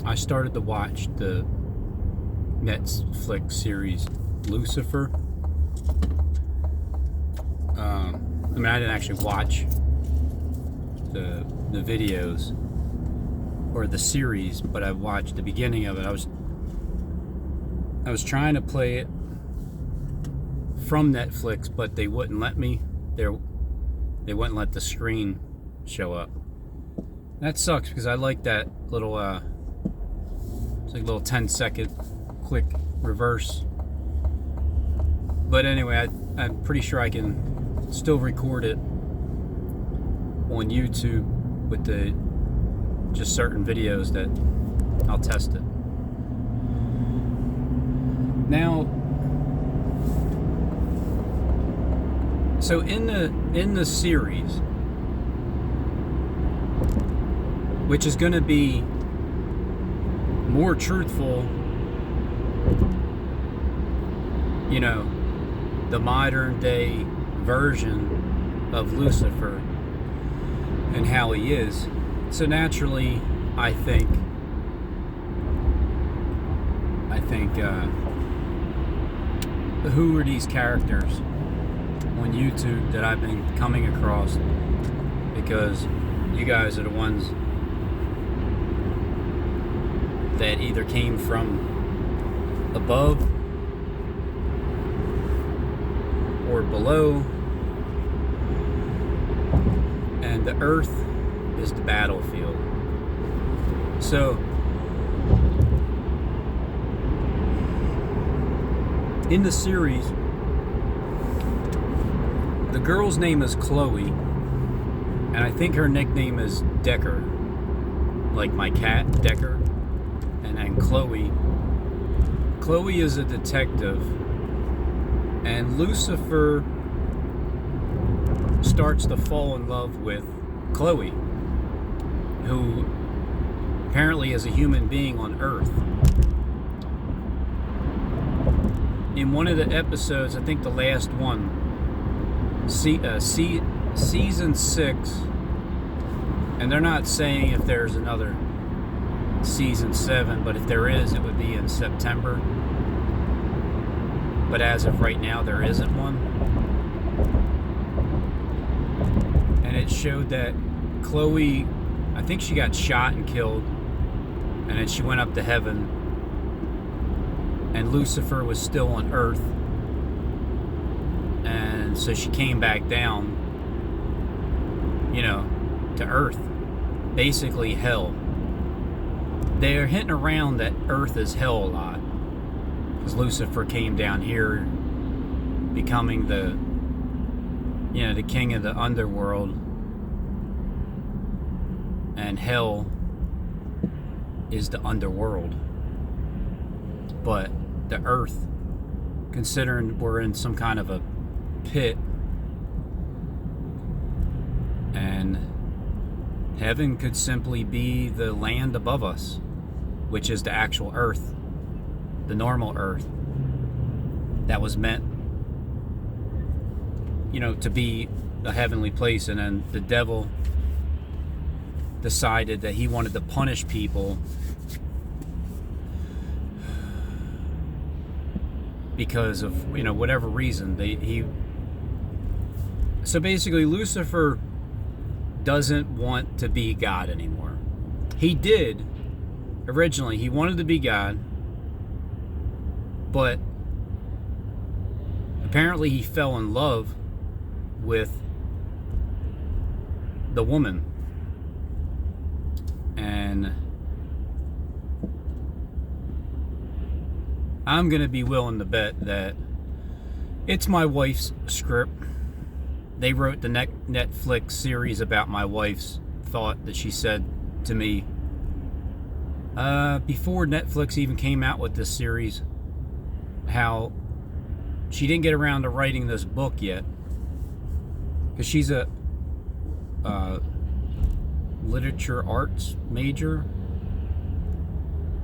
I started to watch the Netflix series Lucifer. I mean, I didn't actually watch the videos or the series, but I watched the beginning of it. I was trying to play it from Netflix, but they wouldn't let me. They wouldn't let the screen show up. That sucks because I like that little it's like a little 10-second quick reverse. But anyway, I'm pretty sure I can still record it on YouTube with the just certain videos that I'll test it. Now, so in the series, which is going to be more truthful, you know, the modern day version of Lucifer and how he is. So naturally, I think who are these characters on YouTube that I've been coming across, because you guys are the ones that either came from above or below, and the earth is the battlefield. So in the series, the girl's name is Chloe, and I think her nickname is Decker, like my cat Decker. And then Chloe is a detective, and Lucifer starts to fall in love with Chloe, who apparently is a human being on Earth. In one of the episodes, I think the last one, season 6, and they're not saying if there's another season 7, but if there is, it would be in September. But as of right now, there isn't one. And it showed that Chloe, I think she got shot and killed, and then she went up to heaven, and Lucifer was still on Earth, and so she came back down, you know, to Earth, basically hell. They're hinting around that Earth is hell a lot, because Lucifer came down here becoming the king of the underworld, and hell is the underworld. But the earth, considering we're in some kind of a pit, and heaven could simply be the land above us, which is the actual earth, the normal earth that was meant, you know, to be a heavenly place. And then the devil decided that he wanted to punish people because of, you know, whatever reason. So basically Lucifer doesn't want to be God anymore. He did originally. He wanted to be God, but apparently he fell in love with the woman, and I'm gonna be willing to bet that it's my wife's script. They wrote the Netflix series about my wife's thought that she said to me before Netflix even came out with this series, how she didn't get around to writing this book yet, because she's a literature arts major.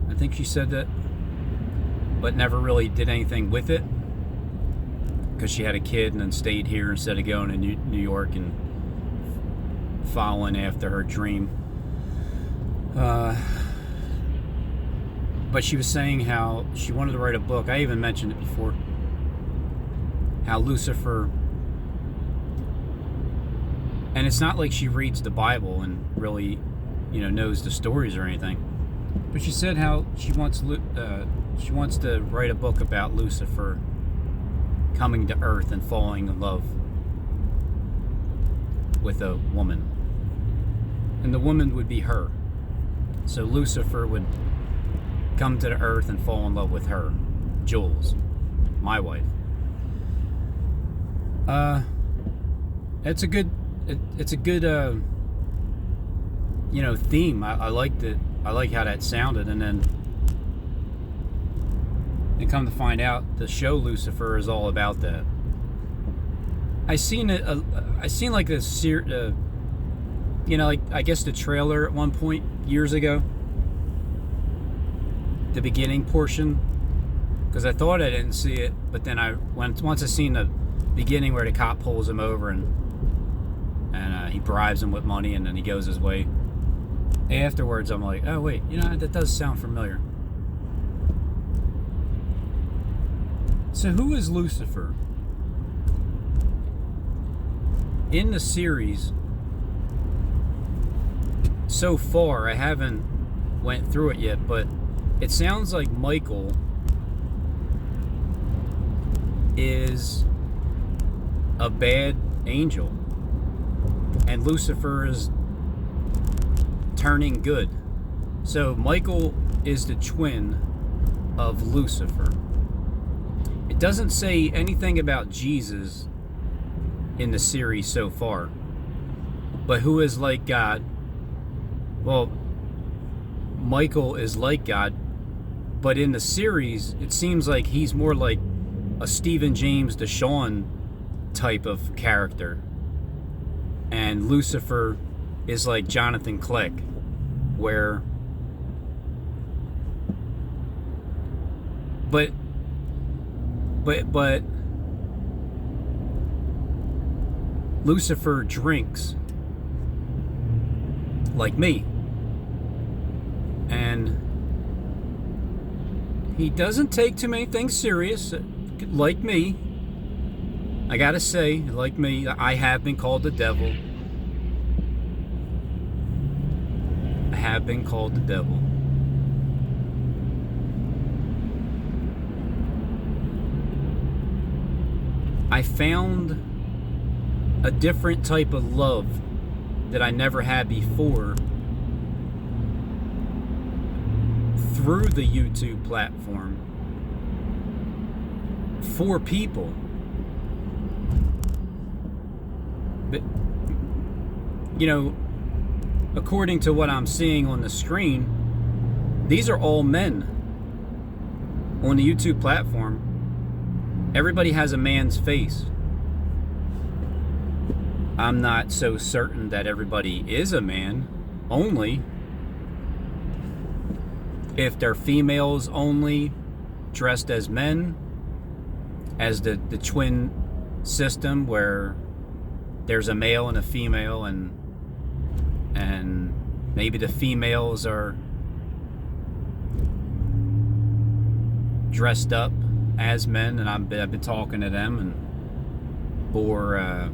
I think she said that, but never really did anything with it, because she had a kid and then stayed here instead of going to New York and following after her dream. But she was saying how she wanted to write a book. I even mentioned it before. How Lucifer, and it's not like she reads the Bible and really, knows the stories or anything. But she said how she wants to write a book about Lucifer coming to Earth and falling in love with a woman, and the woman would be her. So Lucifer would come to the Earth and fall in love with her, Jules, my wife. It's a good theme. I liked it. I like how that sounded, and then come to find out, the show Lucifer is all about that. I seen like this, I guess the trailer at one point years ago, the beginning portion, because I thought I didn't see it, but then once I seen the beginning where the cop pulls him over and he bribes him with money, and then he goes his way. Afterwards, I'm like, oh wait, that does sound familiar. So who is Lucifer? In the series, so far, I haven't went through it yet, but it sounds like Michael is a bad angel, and Lucifer is turning good. So Michael is the twin of Lucifer. It doesn't say anything about Jesus in the series so far, but who is like God? Well, Michael is like God, but in the series it seems like he's more like a Stephen James Deshawn type of character, and Lucifer is like Jonathan Click, where but Lucifer drinks like me, and he doesn't take too many things serious like me. I gotta say, like me, I have been called the devil. I have been called the devil. I found a different type of love that I never had before through the YouTube platform for people. But, according to what I'm seeing on the screen, these are all men on the YouTube platform. Everybody has a man's face. I'm not so certain that everybody is a man only. If they're females only, dressed as men, as the twin system where there's a male and a female, and maybe the females are dressed up as men, and I've been talking to them, and or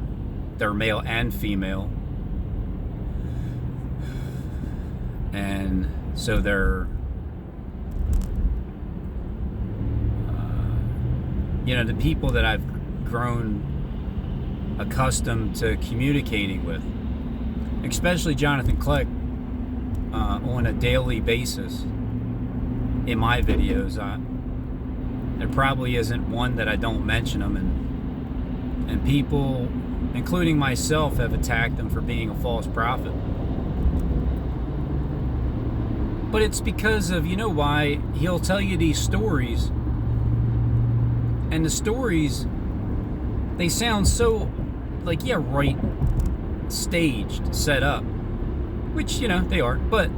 they're male and female, and so they're the people that I've grown accustomed to communicating with, especially Jonathan Click, on a daily basis in my videos. There probably isn't one that I don't mention them, and people, including myself, have attacked him for being a false prophet. But it's because of, why? He'll tell you these stories, and the stories, they sound so like, yeah, right, staged, set up, which, they are, but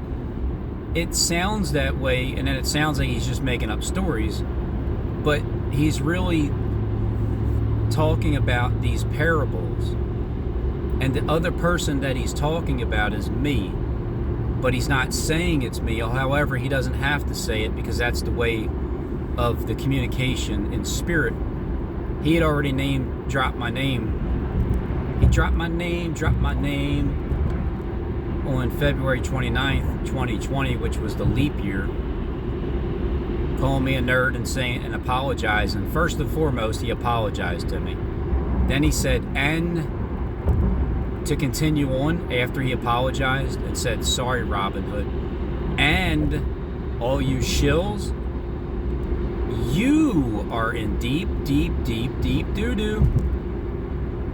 it sounds that way, and then it sounds like he's just making up stories, but he's really talking about these parables, and the other person that he's talking about is me. but he's not saying it's me. However, he doesn't have to say it because that's the way of the communication in spirit. He had already dropped my name. He dropped my name on February 29th, 2020, which was the leap year, calling me a nerd and saying and apologizing. First and foremost, he apologized to me. Then he said, and to continue on after he apologized and said, sorry, Robin Hood, and all you shills, you are in deep doo-doo,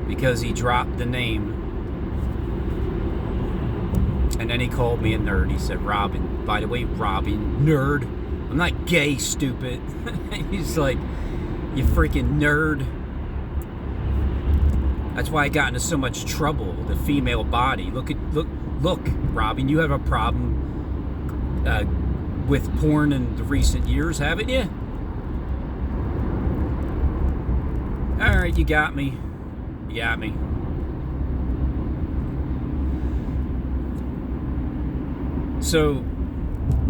because he dropped the name. And then he called me a nerd. He said, Robin, by the way, Robin, nerd, I'm not gay, stupid. He's like, you freaking nerd. That's why I got into so much trouble, the female body. Look, Robin, you have a problem with porn in the recent years, haven't you? All right, you got me. You got me. So,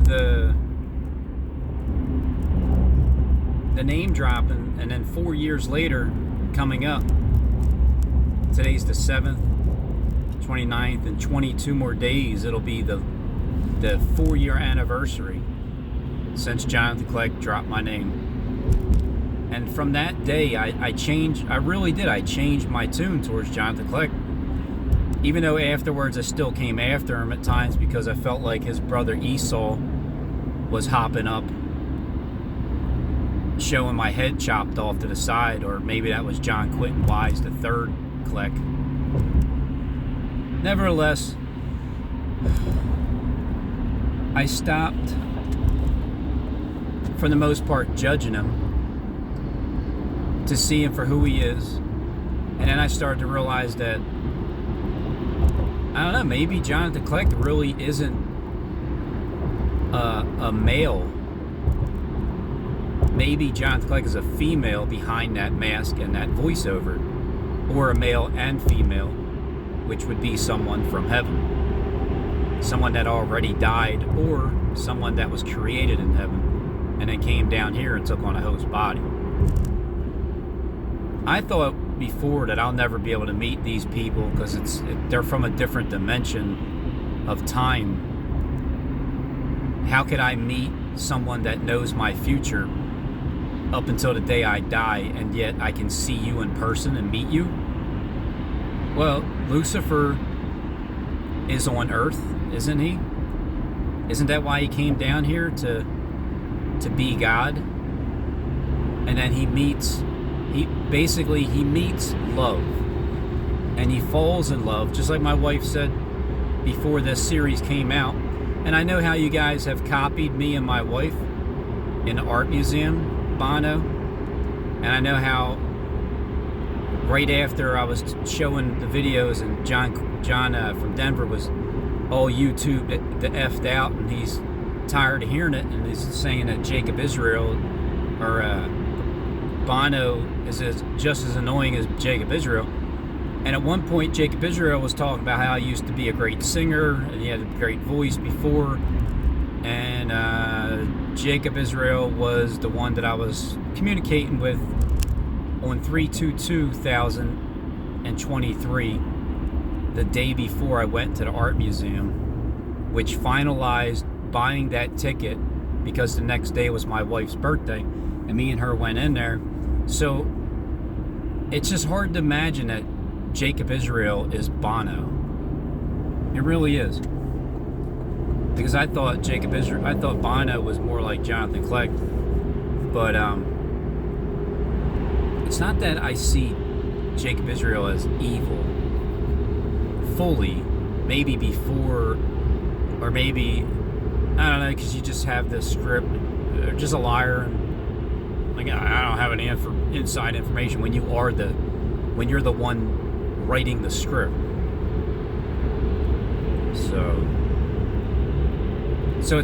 the name dropping, and then 4 years later, coming up, today's the 7th, 29th, and 22 more days, it'll be the 4-year anniversary since Jonathan Clegg dropped my name. And from that day, I changed my tune towards Jonathan Clegg. Even though afterwards I still came after him at times because I felt like his brother Esau was hopping up, showing my head chopped off to the side, or maybe that was John Quinton Wise the third Clegg. Nevertheless, I stopped, for the most part, judging him to see him for who he is. And then I started to realize that, I don't know, maybe Jonathan Clegg really isn't a male. Maybe Jonathan Clegg is a female behind that mask and that voiceover. Or a male and female, which would be someone from heaven. Someone that already died, or someone that was created in heaven and then came down here and took on a host body. I thought before that I'll never be able to meet these people because they're from a different dimension of time. How could I meet someone that knows my future up until the day I die, and yet I can see you in person and meet you? Well, Lucifer is on Earth, isn't he? Isn't that why he came down here to be God? And then he meets love, and he falls in love, just like my wife said before this series came out. And I know how you guys have copied me and my wife in the art museum, Bono, and I know how right after I was showing the videos and John from Denver was all YouTube the effed out, and he's tired of hearing it, and he's saying that Jacob Israel or Bono is just as annoying as Jacob Israel. And at one point, Jacob Israel was talking about how he used to be a great singer and he had a great voice before. And Jacob Israel was the one that I was communicating with on 3/2/2023, the day before I went to the art museum, which finalized buying that ticket because the next day was my wife's birthday, and me and her went in there. So it's just hard to imagine that Jacob Israel is Bono. It really is. Because I thought Bono was more like Jonathan Clegg. But it's not that I see Jacob Israel as evil fully. Maybe before, or maybe, I don't know, because you just have this script, just a liar. And like, I don't have any inside information when you're the one writing the script. So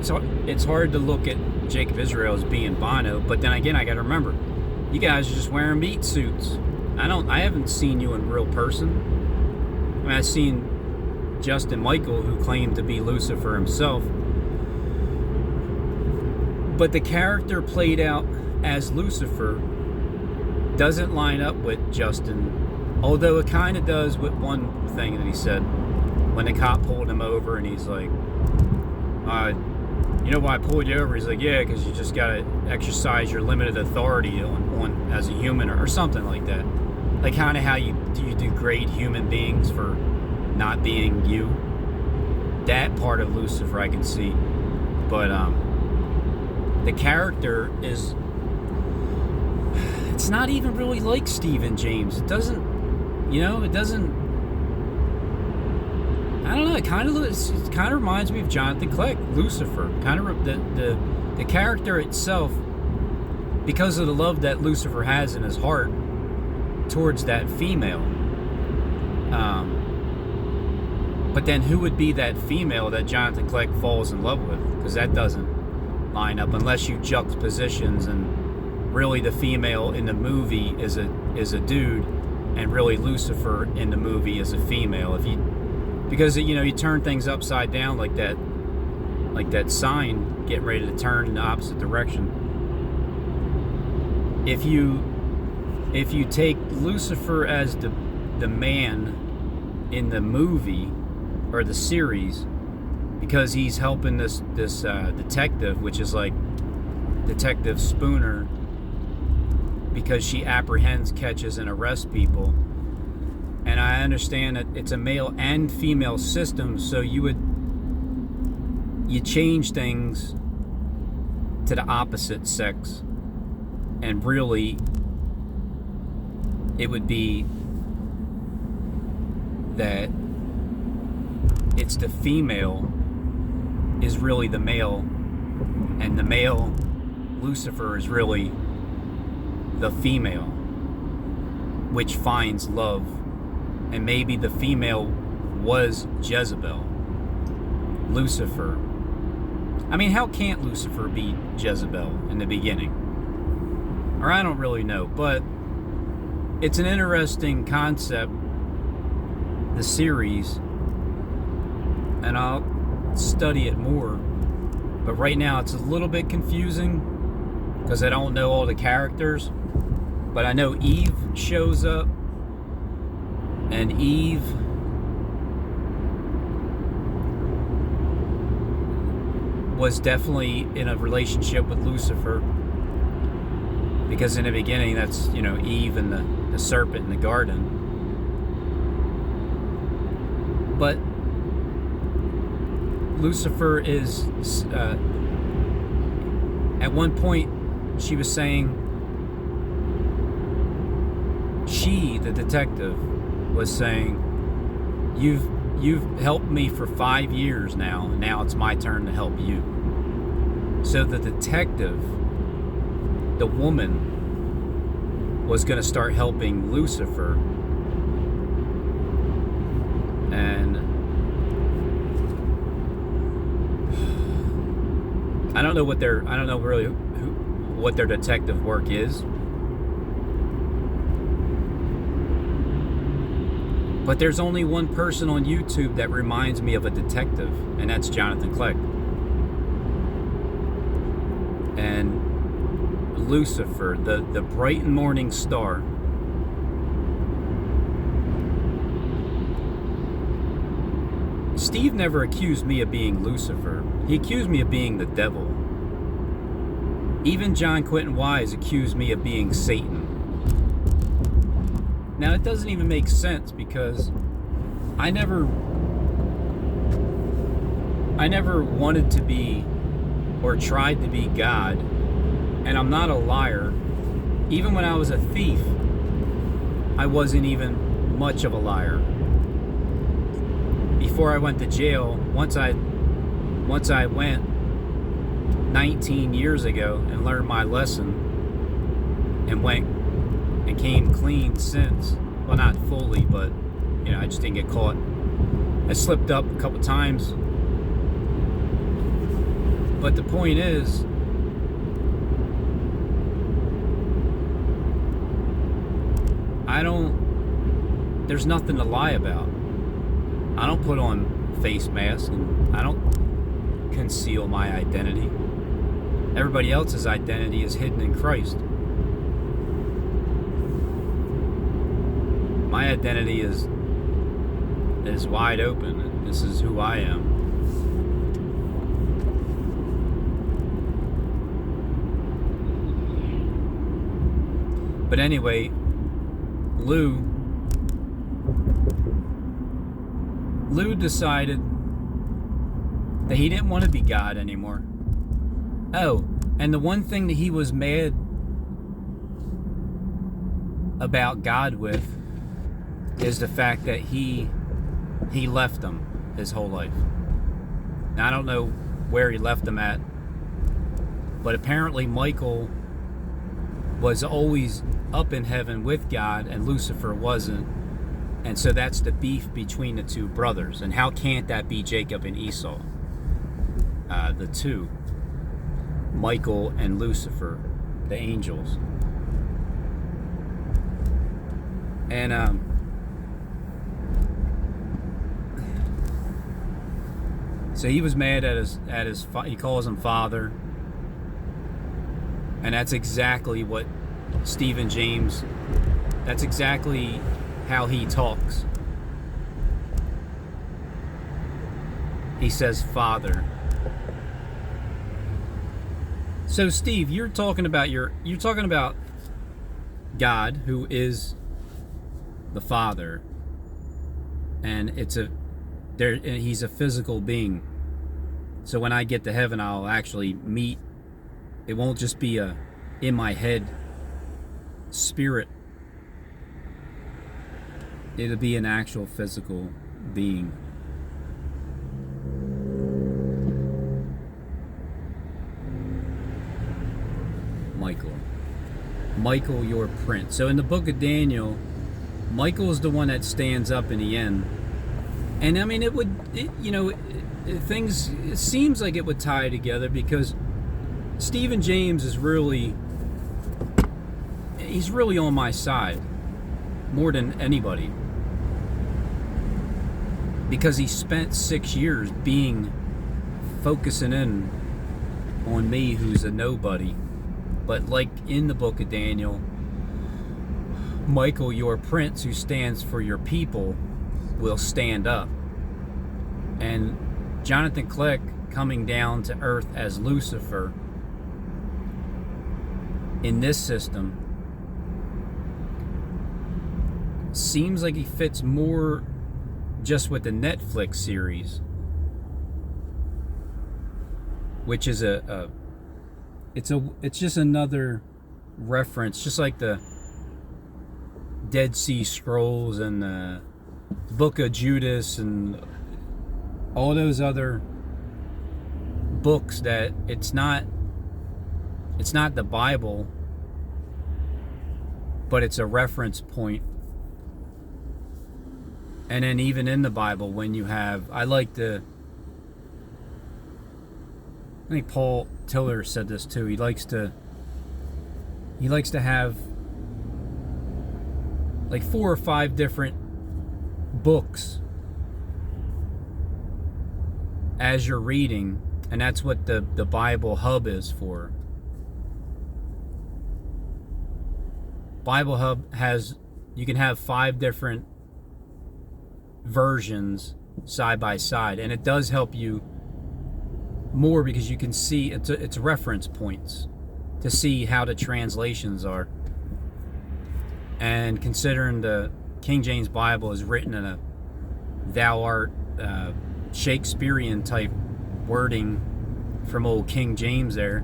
it's hard to look at Jacob Israel as being Bono, but then again, I got to remember, you guys are just wearing meat suits. I haven't seen you in real person. I mean, I've seen Justin Michael, who claimed to be Lucifer himself. But the character played out as Lucifer doesn't line up with Justin, although it kind of does with one thing that he said when the cop pulled him over, and he's like, you know why I pulled you over? He's like, yeah, because you just got to exercise your limited authority on as a human, or something like that. Like kind of how you degrade human beings for not being you. That part of Lucifer I can see. But the character is, it's not even really like Stephen James. It doesn't, I don't know, it kind of reminds me of Jonathan Clegg, Lucifer. Kind of the character itself, because of the love that Lucifer has in his heart towards that female. But then who would be that female that Jonathan Clegg falls in love with? Because that doesn't line up unless you juxtapositions, and really the female in the movie is a dude, and really Lucifer in the movie is a female. Because you turn things upside down like that sign getting ready to turn in the opposite direction. If you take Lucifer as the man in the movie or the series, because he's helping this detective, which is like Detective Spooner, because she apprehends, catches, and arrests people. And I understand that it's a male and female system, so you change things to the opposite sex, and really it would be that it's the female is really the male, and the male Lucifer is really the female, which finds love. And maybe the female was Jezebel. Lucifer. I mean, how can't Lucifer be Jezebel in the beginning? Or I don't really know, but it's an interesting concept, the series, and I'll study it more. But right now it's a little bit confusing because I don't know all the characters. But I know Eve shows up, and Eve was definitely in a relationship with Lucifer, because in the beginning that's, Eve and the serpent in the garden. But Lucifer is at one point she was saying, the detective was saying, you've helped me for 5 years now, and now it's my turn to help you. So the detective, the woman, was going to start helping Lucifer. And I don't know really what their detective work is. But there's only one person on YouTube that reminds me of a detective, and that's Jonathan Clegg. And Lucifer, the bright and morning star. Steve never accused me of being Lucifer. He accused me of being the devil. Even John Quentin Wise accused me of being Satan. Now, it doesn't even make sense, because I never wanted to be or tried to be God, and I'm not a liar. Even when I was a thief, I wasn't even much of a liar. Before I went to jail, once I went 19 years ago and learned my lesson and went and came clean since. Well, not fully, but I just didn't get caught. I slipped up a couple times. But the point is, there's nothing to lie about. I don't put on face masks, and I don't conceal my identity. Everybody else's identity is hidden in Christ. My identity is wide open. This is who I am. But anyway, Lou decided that he didn't want to be God anymore. Oh, and the one thing that he was mad about God with is the fact that he left him his whole life. Now, I don't know where he left him at, but apparently Michael was always up in heaven with God and Lucifer wasn't. And so that's the beef between the two brothers. And how can't that be Jacob and Esau? The two, Michael and Lucifer, the angels. And so he was mad at his he calls him father. And that's exactly what Stephen James, that's exactly how he talks. He says father. So Steve, you're talking about God, who is the Father, and he's a physical being. So when I get to heaven, I'll actually meet. It won't just be a in my head spirit. It'll be an actual physical being. Michael, your prince. So in the book of Daniel, Michael is the one that stands up in the end. And I mean, it seems like it would tie together, because Stephen James is he's really on my side more than anybody, because he spent 6 years focusing in on me, who's a nobody. But like in the book of Daniel, Michael, your prince, who stands for your people, will stand up. And Jonathan Click coming down to earth as Lucifer in this system seems like he fits more just with the Netflix series, which is it's just another reference, just like the Dead Sea Scrolls and the Book of Judas and all those other books, that it's not the Bible, but it's a reference point. And then even in the Bible, when you have, I think Paul Tiller said this too. He likes to have like 4 or 5 different books as you're reading, and that's what the Bible Hub is for. Bible Hub you can have 5 different versions side by side, and it does help you more because you can see it's reference points to see how the translations are. And considering the King James Bible is written in a thou art Shakespearean type wording from old King James there,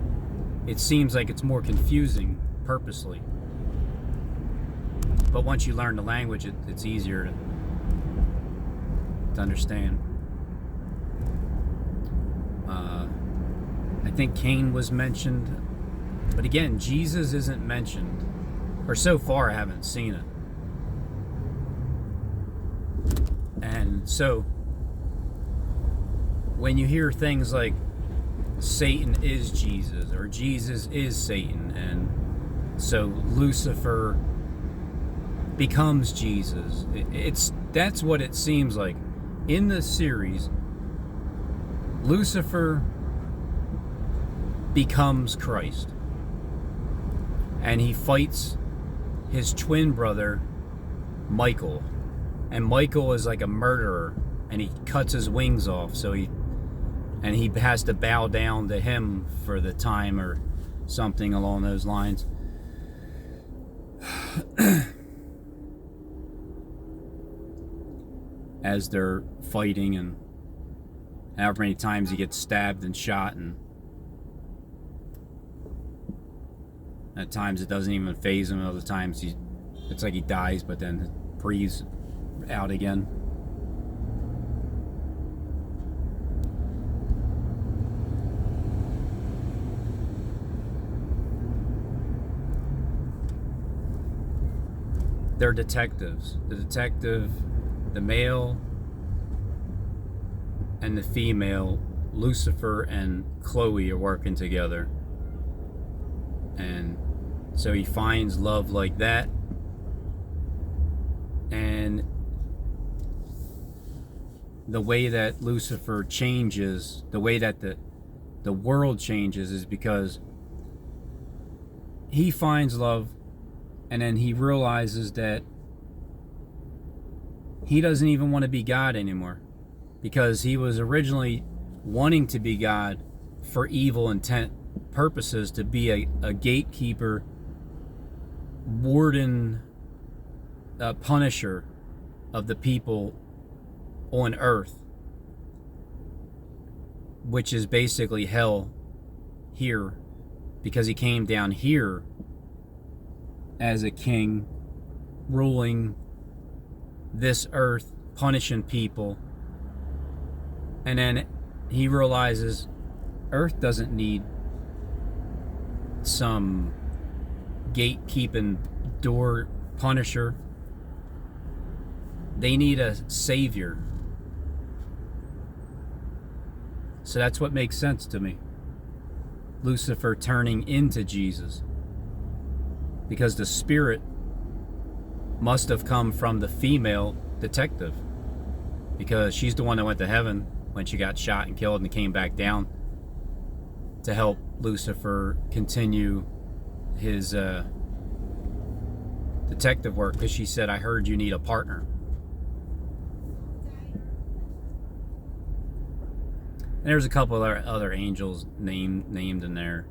it seems like it's more confusing purposely. But once you learn the language, it's easier to understand. I think Cain was mentioned, but again, Jesus isn't mentioned, or so far I haven't seen it. And so when you hear things like Satan is Jesus, or Jesus is Satan, and so Lucifer becomes Jesus, that's what it seems like. in the series, Lucifer becomes Christ. And he fights his twin brother, Michael. And Michael is like a murderer, and he cuts his wings off, so he has to bow down to him for the time, or something along those lines. As they're fighting, and however many times he gets stabbed and shot, and at times it doesn't even faze him. Other times it's like he dies, but then breathes out again. They're detectives. The male and the female, Lucifer and Chloe, are working together. And so he finds love like that. And the way that Lucifer changes, the way that the world changes, is because he finds love, and then he realizes that he doesn't even want to be God anymore, because he was originally wanting to be God for evil intent purposes, to be a gatekeeper, warden, punisher of the people on earth, which is basically hell here, because he came down here as a king, ruling this earth, punishing people. And then he realizes earth doesn't need some gatekeeping door punisher. They need a savior. So that's what makes sense to me. Lucifer turning into Jesus. Because the spirit must have come from the female detective. Because she's the one that went to heaven when she got shot and killed and came back down to help Lucifer continue his detective work. Because she said, "I heard you need a partner." And there's a couple of other angels named in there.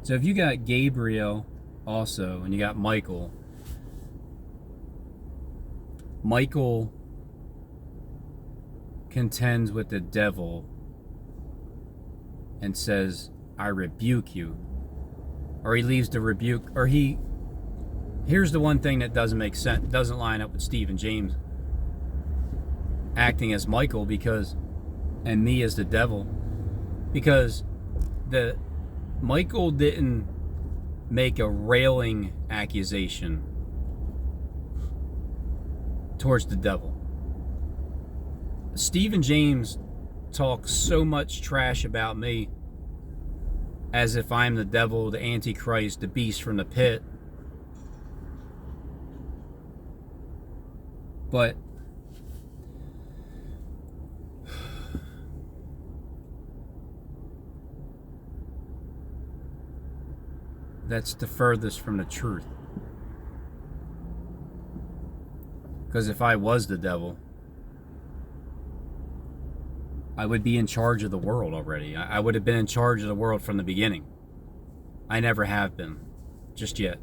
So if you got Gabriel also, and you got Michael contends with the devil and says, "I rebuke you." Or he leaves the rebuke, or here's the one thing that doesn't make sense, doesn't line up with Stephen James acting as Michael, and me as the devil, because Michael didn't make a railing accusation towards the devil. Stephen James talks so much trash about me as if I'm the devil, the Antichrist, the beast from the pit. But that's the furthest from the truth. Because if I was the devil, I would be in charge of the world already. I would have been in charge of the world from the beginning. I never have been, just yet.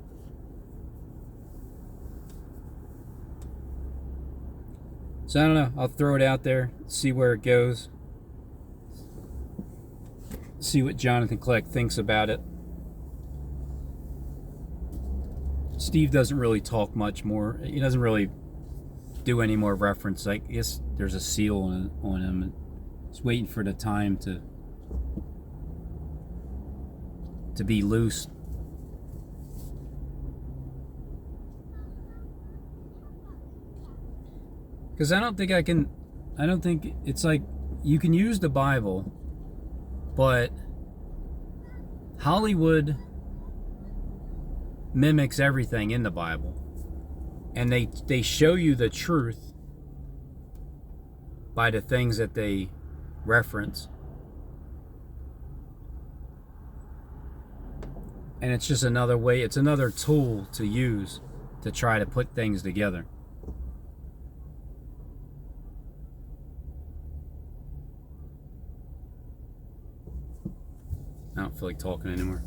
So I don't know. I'll throw it out there, see where it goes. See what Jonathan Kleck thinks about it. Steve doesn't really talk much more. He doesn't really do any more reference. I guess there's a seal on him. Just waiting for the time to be loose. Because I don't think it's like you can use the Bible, but Hollywood mimics everything in the Bible, and they show you the truth by the things that they reference. And it's just another way, it's another tool to use to try to put things together. I don't feel like talking anymore.